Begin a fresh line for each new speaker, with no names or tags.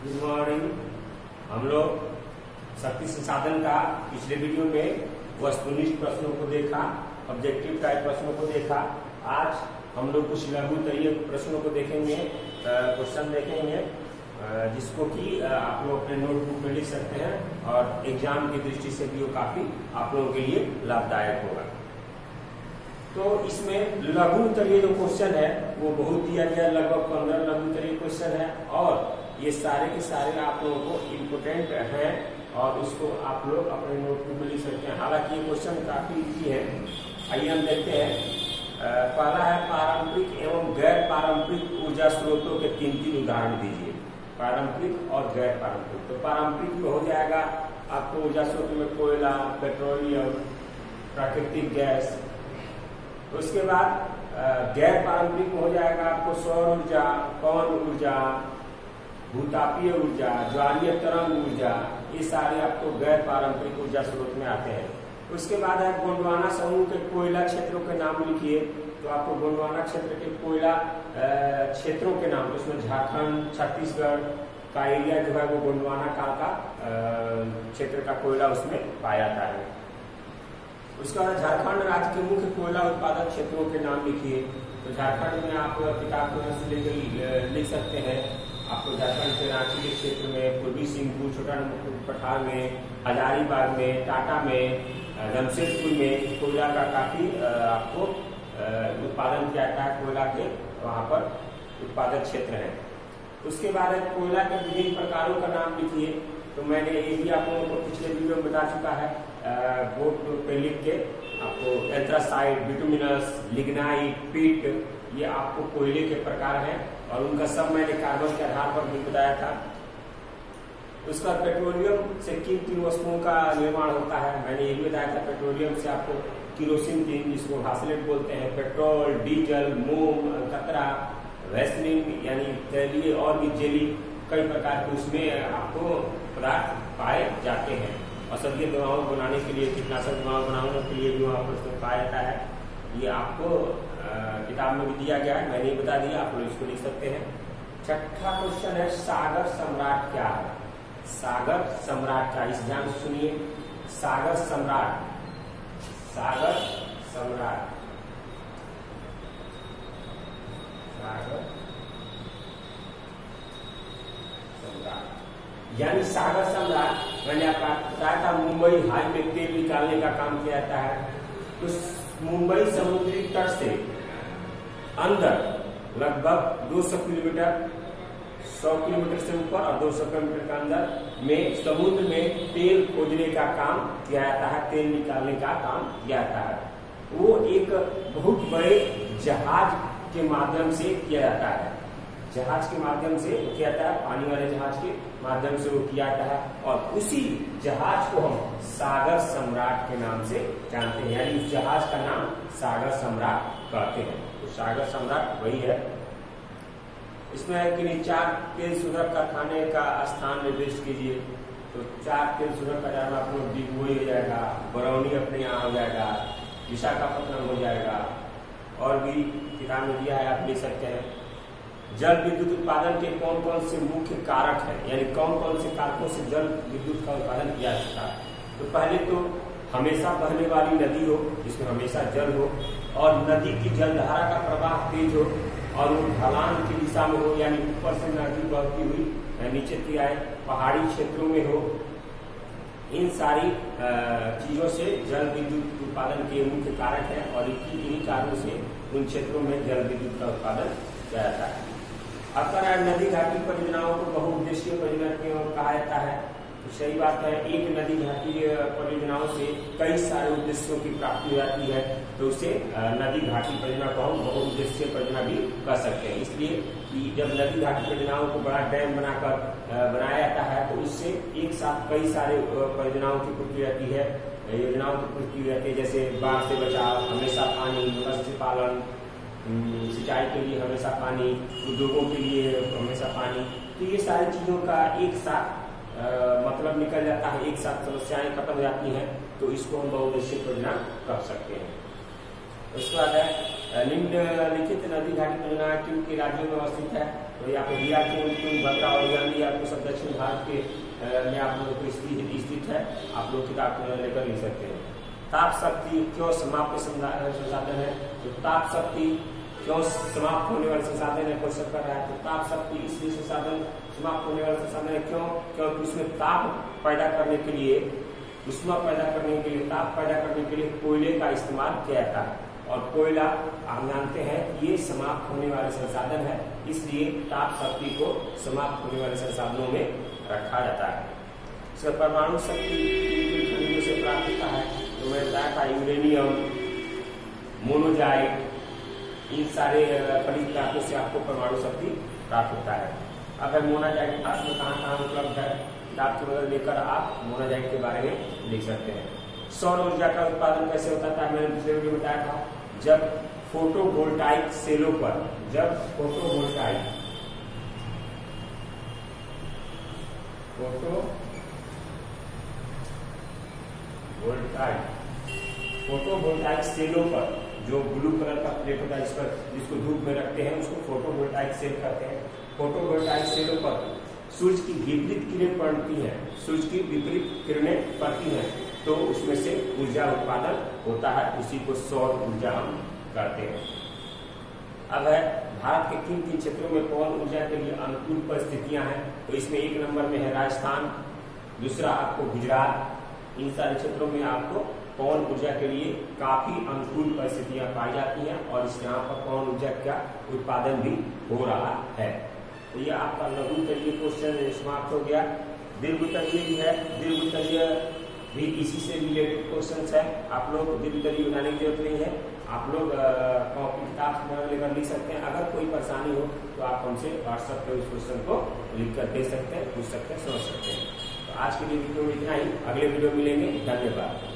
Good morning. हम लोग शक्ति संसाधन का पिछले वीडियो में वस्तुनिष्ठ प्रश्नों को देखा, ऑब्जेक्टिव टाइप प्रश्नों को देखा। आज हम लोग कुछ लघु तरीय प्रश्नों को देखेंगे, क्वेश्चन देखेंगे, जिसको कि आप लोग अपने नोटबुक में लिख सकते हैं और एग्जाम की दृष्टि से भी वो काफी आप लोगों के लिए लाभदायक होगा। तो इसमें लघु उत्तरीय जो क्वेश्चन है वो बहुत दिया गया, लगभग 15 लघु उत्तरीय क्वेश्चन है और ये सारे के सारे आप लोगों को इम्पोर्टेंट हैं और उसको आप लोग अपने नोटबुक में लिख सकते हैं। हालांकि ये क्वेश्चन काफी इजी है। आइए हम देखते हैं। पहला है पारंपरिक एवं गैर पारंपरिक ऊर्जा स्रोतों के तीन उदाहरण दीजिए। पारंपरिक और गैर पारंपरिक। तो पारंपरिक में हो जाएगा आपको ऊर्जा स्रोत में कोयला, पेट्रोलियम, प्राकृतिक गैस। उसके बाद गैर पारंपरिक में हो जाएगा आपको सौर ऊर्जा, पवन ऊर्जा, भूतापीय ऊर्जा, ज्वालीय तरंग ऊर्जा। ये सारे आपको गैर पारंपरिक ऊर्जा स्रोत में आते हैं। उसके बाद है गोंडवाना समूह के कोयला क्षेत्रों के नाम लिखिए। तो आपको गोंडवाना क्षेत्र के कोयला क्षेत्रों के नाम, तो उसमें झारखंड, छत्तीसगढ़ का एरिया जो है वो गोंडवाना काल का क्षेत्र का कोयला उसमें पाया जाता है। उसके बाद झारखंड राज्य के मुख्य कोयला उत्पादक क्षेत्रों के नाम लिखिए। तो झारखंड में आप किताब को लेकर लिख सकते हैं। आपको झारखंड के रांची के क्षेत्र में, पूर्वी सिंहभूम, छोटा नागपुर पठार में, हजारीबाग में, टाटा में, जमशेदपुर में कोयला का काफी आपको उत्पादन किया जाता है। कोयला के वहां पर उत्पादक क्षेत्र है। उसके बाद कोयला के विभिन्न प्रकारों का नाम लिखिए। तो मैंने ये भी आप लोगों को पिछले वीडियो में बता चुका है। बोर्ड पे लिख के आपको एंथ्रासाइट, बिटुमिनस, लिग्नाइट, पीट, ये आपको कोयले के प्रकार हैं और उनका सब मैंने कार्बन के आधार पर भी बताया था। उसका पेट्रोलियम से किन किन वस्तुओं का निर्माण होता है मैंने ये भी बताया था। पेट्रोलियम से आपको किरोसिन तेल, जिसको घासलेट बोलते हैं, पेट्रोल, डीजल, मोम, कतरा, वैसलीन यानी तैलीय और भी जेली, कई प्रकार के उसमें आपको पदार्थ पाए जाते हैं। औषधीय दवाओं बनाने के लिए, कीटनाशक दवाओं बनाने के लिए भी वहाँ पर उसमें पाया जाता है। ये आपको किताब में भी दिया गया है, मैंने बता दिया, आप लोग इसको लिख सकते हैं। छठा क्वेश्चन है सागर सम्राट क्या है। सागर सम्राट क्या, इस ध्यान से सुनिए। सागर सम्राट, सागर सम्राट, सागर सम्राट यानी सागर सम्राट मैंने आपको बताया था। मुंबई हाई में तेल निकालने का काम किया जाता है। तो मुंबई समुद्री तट से अंदर लगभग 200 किलोमीटर, 100 किलोमीटर से ऊपर और 200 किलोमीटर के अंदर में समुद्र में तेल खोजने का काम किया जाता है, तेल निकालने का काम किया जाता है। वो एक बहुत बड़े जहाज के माध्यम से किया जाता है। जहाज के माध्यम से किया जाता है, पानी वाले जहाज के माध्यम से वो किया जाता है और उसी जहाज को हम सागर सम्राट के नाम से जानते हैं, यानी उस जहाज का नाम सागर सम्राट कहते हैं। तो सागर सम्राट वही है। इसमें है कि 4 तेल शोधक कारखाने का स्थान निर्दिष्ट कीजिए। तो 4 तेल शोधक का जाना आपको डिगबोई हो जाएगा, बरौनी अपने यहाँ हो जाएगा, विशाखापट्टनम हो जाएगा और भी किताब में दिया है, आप ले सकते हैं। जल विद्युत उत्पादन के कौन कौन से मुख्य कारक हैं, यानी कौन कौन से कारकों से जल विद्युत का उत्पादन किया जाता है। तो पहले तो हमेशा बहने वाली नदी हो, जिसमें हमेशा जल हो और नदी की जलधारा का प्रवाह तेज हो और वो ढलान की दिशा में हो, यानी ऊपर से नदी बहती हुई नीचे की आए, पहाड़ी क्षेत्रों में हो। इन सारी चीजों से जल विद्युत उत्पादन के मुख्य कारक है और इन्हीं कारणों से उन क्षेत्रों में जल विद्युत का उत्पादन किया जाता है। अक्सर नदी घाटी परियोजनाओं को बहुउद्देशीय परियोजना क्यों कहा जाता है। तो सही बात है, एक नदी घाटी परियोजनाओं से कई सारे उद्देश्यों की प्राप्ति हो जाती है। तो उसे नदी घाटी परियोजना को हम बहुउद्देशीय परियोजना भी कह सकते हैं। इसलिए कि जब नदी घाटी परियोजनाओं को बड़ा डैम बनाकर बनाया जाता है तो उससे एक साथ कई सारे परियोजनाओं की पूर्ति रहती है, योजनाओं की पूर्ति रहती है। जैसे बाढ़ से बचाव, हमेशा पानी, मत्स्य पालन, सिंचाई के लिए हमेशा पानी, उद्योगों के लिए हमेशा पानी। तो ये सारी चीजों का एक साथ मतलब निकल जाता है, एक साथ समस्याएं खत्म हो जाती हैं। तो इसको हम बहुउद्देशीय परियोजना कह सकते हैं। उसके बाद है निम्नलिखित नदी घाटी परियोजना किन के राज्यों में अवस्थित है। तो यहाँ पे दिया कि भद्रा और गांधी आपको सब दक्षिण भारत के में आप लोगों को स्थित है, आप लोग किताब लेकर लिख सकते हैं। ताप शक्ति क्यों समाप्त संसाधन है, तो ताप शक्ति क्यों समाप्त होने वाले संसाधन है, क्वेश्चन कर रहा है। तो ताप शक्ति इसलिए संसाधन समाप्त होने वाला संसाधन है क्यों, क्योंकि उसमें ताप पैदा करने के लिए, उष्मा पैदा करने के लिए, ताप पैदा करने के लिए कोयले का इस्तेमाल किया जाता है, और कोयला हम जानते हैं ये समाप्त होने वाले संसाधन है, इसलिए ताप शक्ति को समाप्त होने वाले संसाधनों में रखा जाता है। इसका परमाणु शक्ति खनिजों से प्राप्त होता है, तो मैं बताया था यूरेनियम, मोनोजाइट, इन सारे खनिज पदार्थों से आपको परमाणु शक्ति प्राप्त होता है। अब है मोनाजाइट कहाँ कहाँ उपलब्ध है, किताब की मदद लेकर आप मोनाजाइट के बारे में लिख सकते हैं। सौर ऊर्जा का उत्पादन कैसे होता था, मैंने पिछले वीडियो में बताया था, जब फोटोवोल्टाइक सेलों पर, जब फोटोवोल्टाइक सेलों पर जो ब्लू कलर का प्लेट होता है जिसको धूप में रखते हैं उसको फोटोवोल्टाइक सेल कहते हैं। फोटोवोल्टाइक सेलों पर सूर्य की विपरीत किरणें पड़ती हैं, सूर्य की विपरीत किरणें पड़ती हैं, तो उसमें से ऊर्जा उत्पादन होता है, उसी को सौर ऊर्जा हम कहते हैं। अब है भारत के किन किन क्षेत्रों में पवन ऊर्जा के लिए अनुकूल परिस्थितियां हैं, तो इसमें 1 नंबर में है राजस्थान, दूसरा आपको गुजरात। इन सारे क्षेत्रों में आपको पवन ऊर्जा के लिए काफी अनुकूल परिस्थितियां पाई जाती हैं, और इस यहाँ पर पवन ऊर्जा का उत्पादन भी हो रहा है। तो ये आपका लघु तलीय क्वेश्चन समाप्त हो गया। दीर्घ तलीय भी है, दीर्घ तलीय भी इसी से रिलेटेड क्वेश्चन है, आप लोग दीर्घ तलीय बनाने की जरूरत नहीं है, आप लोग कॉपी किताब लेकर लिख सकते हैं। अगर कोई परेशानी हो तो आप हमसे व्हाट्सएप पे उस क्वेश्चन को लिख कर दे सकते हैं, पूछ सकते हैं, समझ सकते हैं। तो आज के लिए वीडियो में इतना ही, अगले वीडियो मिलेंगे, धन्यवाद।